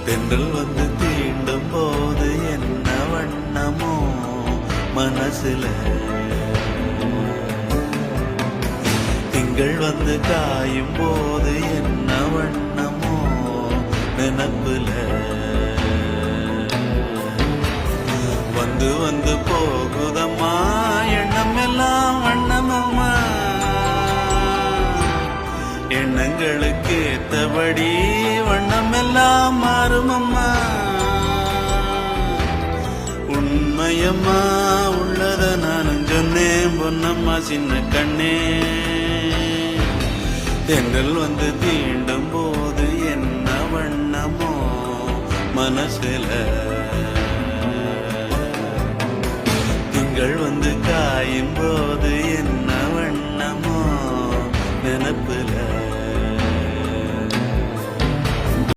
தென்றல் வந்து தீண்டும் போது என்ன வண்ணமோ மனசுல, திங்கள் வந்து காயும் போது என்ன வண்ணமோ நினப்புல, வந்து வந்து போகுதம்மா எண்ணம் எல்லாம் வண்ணமம்மா, எண்ணங்களுக்கு ஏத்தபடி வண்ணம் எல்லாம் மாறுமம்மா. உண்மையம்மா உள்ளத நானும் சொன்னேன் பொன்னம்மா சின்ன கண்ணே, தென்றல் வந்து தீண்டும் போது என்ன வண்ணமோ மனசுல, திங்கள் வந்து காயும் போது